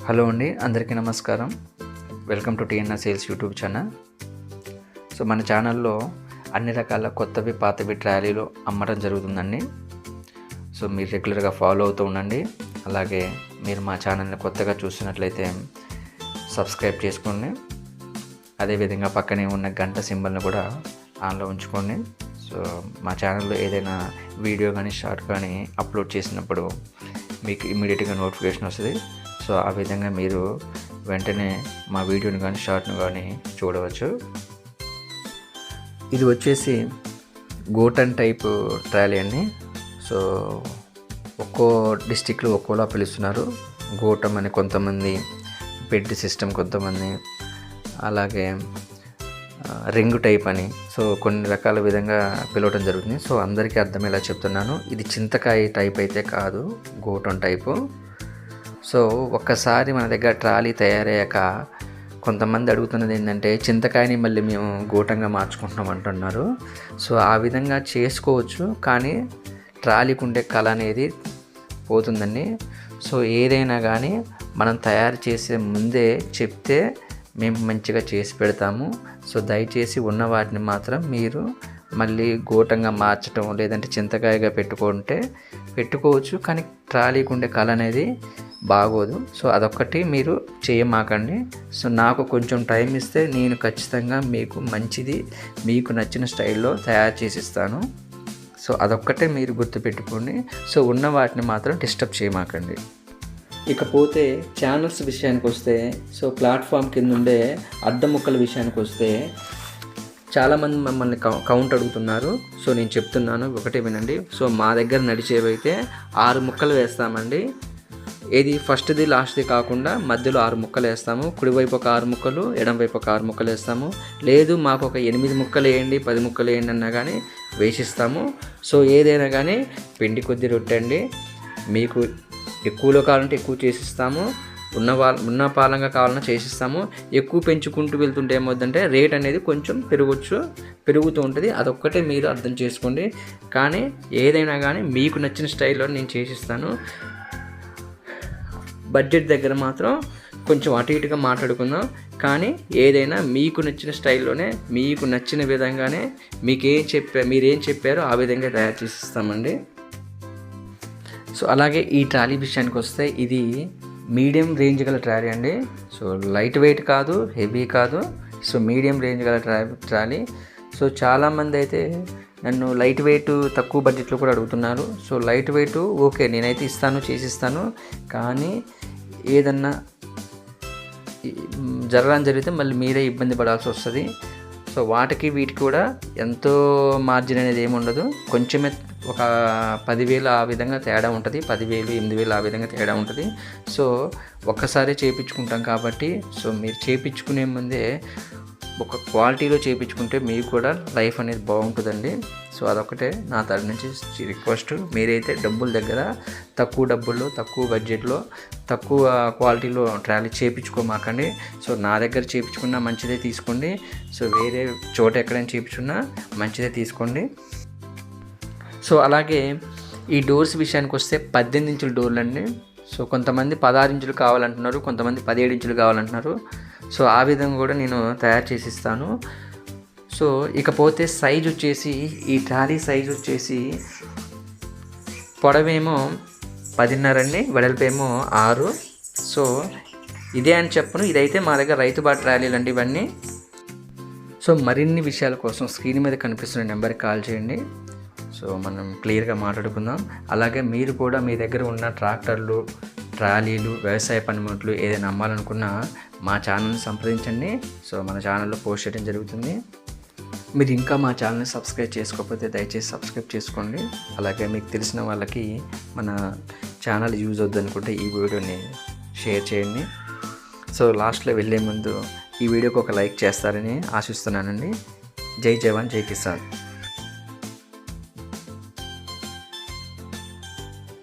Hello అండి, అందరికీ నమస్కారం. Welcome to TNR sales YouTube channel. So మన ఛానల్లో అన్ని రకాల కొత్తవి పాతవి ట్రాలీలు అమ్మడం జరుగుతుందండి. సో మీరు రెగ్యులర్గా ఫాలో అవుతూ ఉండండి. అలాగే మీరు మా ఛానల్ని కొత్తగా చూస్తున్నట్లయితే సబ్స్క్రైబ్ చేసుకోండి. అదేవిధంగా పక్కనే ఉన్న గంట సింబల్ని కూడా ఆన్లో ఉంచుకోండి. సో మా ఛానల్లో ఏదైనా వీడియో కానీ షార్ట్ కానీ అప్లోడ్ చేసినప్పుడు మీకు ఇమ్మీడియట్గా నోటిఫికేషన్ వస్తుంది. సో ఆ విధంగా మీరు వెంటనే మా వీడియోని కానీ షార్ట్ను కానీ చూడవచ్చు. ఇది వచ్చేసి గోటన్ టైప్ ట్రాలీ అండి. సో ఒక్కో డిస్టిక్లో ఒక్కోలా పిలుస్తున్నారు. గోటం అని కొంతమంది, బెడ్ సిస్టమ్ కొంతమంది, అలాగే రింగ్ టైప్ అని, సో కొన్ని రకాల విధంగా పిలవడం జరుగుతుంది. సో అందరికీ అర్థమయ్యేలా చెప్తున్నాను. ఇది చింతకాయ టైప్ అయితే కాదు, గోటం టైపు. సో ఒక్కసారి మన దగ్గర ట్రాలీ తయారయ్యాక కొంతమంది అడుగుతున్నది ఏంటంటే, చింతకాయని మళ్ళీ మేము గోటంగా మార్చుకుంటున్నాం అంటున్నారు. సో ఆ విధంగా చేసుకోవచ్చు, కానీ ట్రాలీకి ఉండే కళ అనేది పోతుందండి. సో ఏదైనా కానీ మనం తయారు చేసే ముందే చెప్తే మేము మంచిగా చేసి పెడతాము. సో దయచేసి ఉన్న వాటిని మాత్రం మీరు మళ్ళీ గోటంగా మార్చడం లేదంటే చింతకాయగా పెట్టుకోవచ్చు, కానీ ట్రాలీకి ఉండే కళ అనేది బాగోదు. సో అదొక్కటి మీరు చేయమాకండి. సో నాకు కొంచెం టైం ఇస్తే నేను ఖచ్చితంగా మీకు మంచిది, మీకు నచ్చిన స్టైల్లో తయారు చేసి ఇస్తాను. సో అదొక్కటే మీరు గుర్తుపెట్టుకోండి. సో ఉన్న వాటిని మాత్రం డిస్టర్బ్ చేయమాకండి. ఇకపోతే ఛానల్స్ విషయానికి వస్తే, సో ప్లాట్ఫామ్ కింద ఉండే అడ్డ ముక్కల విషయానికి వస్తే చాలామంది మమ్మల్ని కౌంట్ అడుగుతున్నారు. సో నేను చెప్తున్నాను, ఒకటే వినండి. సో మా దగ్గర నడిచేవైతే 6 ముక్కలు వేస్తామండి. ఏది ఫస్ట్ది లాస్ట్ది కాకుండా మధ్యలో 6 ముక్కలు వేస్తాము. కుడివైపు ఒక 6 ముక్కలు, ఎడంవైపు ఒక 6 ముక్కలు వేస్తాము. లేదు మాకు ఒక 8 ముక్కలు వేయండి, 10 ముక్కలు వేయండి అన్నా కానీ వేసిస్తాము. సో ఏదైనా కానీ పిండి కొద్ది రొట్టె అండి. మీకు ఎక్కువలో కావాలంటే ఎక్కువ చేసిస్తాము, ఉన్న పాలంగా కావాలన్నా చేసిస్తాము. ఎక్కువ పెంచుకుంటూ వెళ్తుంటే ఏమవుతుందంటే రేట్ అనేది కొంచెం పెరుగుతూ ఉంటుంది. అదొక్కటే మీరు అర్థం చేసుకోండి. కానీ ఏదైనా కానీ మీకు నచ్చిన స్టైల్లో నేను చేసిస్తాను. బడ్జెట్ దగ్గర మాత్రం కొంచెం అటు ఇటుగా మాట్లాడుకుందాం. కానీ ఏదైనా మీకు నచ్చిన స్టైల్లోనే, మీకు నచ్చిన విధంగానే మీరేం చెప్పారో ఆ విధంగా తయారు చేసి ఇస్తామండి. సో అలాగే ఈ ట్రాలీ విషయానికి వస్తే ఇది మీడియం రేంజ్ గల ట్రాలీ అండి. సో లైట్ వెయిట్ కాదు, హెవీ కాదు. సో మీడియం రేంజ్ గల ట్రాలీ. సో చాలామంది అయితే నన్ను లైట్ వెయిట్ తక్కువ బడ్జెట్లో కూడా అడుగుతున్నారు. సో లైట్ వెయిట్ ఓకే, నేనైతే చేసిస్తాను. కానీ ఏదన్నా జరిగితే మళ్ళీ మీరే ఇబ్బంది పడాల్సి వస్తుంది. సో వాటికి వీటికి కూడా ఎంతో మార్జిన్ అనేది ఏమి ఉండదు. కొంచెమే ఒక 10,000 ఆ విధంగా తేడా ఉంటుంది. 10,000, 8,000 ఆ విధంగా తేడా ఉంటుంది. సో ఒక్కసారి చేయించుకుంటాం కాబట్టి, సో మీరు చేయించుకునే ముందే ఒక క్వాలిటీలో చేయించుకుంటే మీకు కూడా లైఫ్ అనేది బాగుంటుందండి. సో అదొకటే నా తరఫు నుంచి రిక్వెస్ట్. మీరైతే డబ్బుల దగ్గర తక్కువ డబ్బుల్లో, తక్కువ బడ్జెట్లో, తక్కువ క్వాలిటీలో ట్రాలీ చేయించుకోమాకండి. సో నా దగ్గర చేయించుకున్నా మంచిదే తీసుకోండి. సో వేరే చోట ఎక్కడైనా చేయించుకున్నా మంచిదే తీసుకోండి. సో అలాగే ఈ డోర్స్ విషయానికి వస్తే 18 ఇంచుల డోర్లు అండి. సో కొంతమంది 16 ఇంచులు కావాలంటున్నారు, కొంతమంది 17 ఇంచులు కావాలంటున్నారు. సో ఆ విధంగా కూడా నేను తయారు చేసి ఇస్తాను. సో ఇకపోతే సైజ్ వచ్చేసి, ఈ ట్రాలీ సైజ్ వచ్చేసి పొడవేమో 10.5 అండి, వెడల్పేమో 6. సో ఇదే అని చెప్పను, ఇదైతే మా దగ్గర రైతు బాట ట్రాలీలు అండి ఇవన్నీ. సో మరిన్ని విషయాల కోసం స్క్రీన్ మీద కనిపిస్తున్న నెంబర్కి కాల్ చేయండి. సో మనం క్లియర్గా మాట్లాడుకుందాం. అలాగే మీరు కూడా మీ దగ్గర ఉన్న ట్రాక్టర్లు, ట్రాలీలు, వ్యవసాయ పనిముట్లు ఏదైనా అమ్మాలనుకున్నా మా ఛానల్ని సంప్రదించండి. సో మన ఛానల్లో పోస్ట్ చేయడం జరుగుతుంది. మీరు ఇంకా మా ఛానల్ని సబ్స్క్రైబ్ చేసుకోకపోతే దయచేసి సబ్స్క్రైబ్ చేసుకోండి. అలాగే మీకు తెలిసిన వాళ్ళకి మన ఛానల్ యూజ్ అవుద్దనుకుంటే ఈ వీడియోని షేర్ చేయండి. సో లాస్ట్లో వెళ్ళే ముందు ఈ వీడియోకి ఒక లైక్ చేస్తారని ఆశిస్తున్నానండి. జై జవాన్, జై కిసాన్.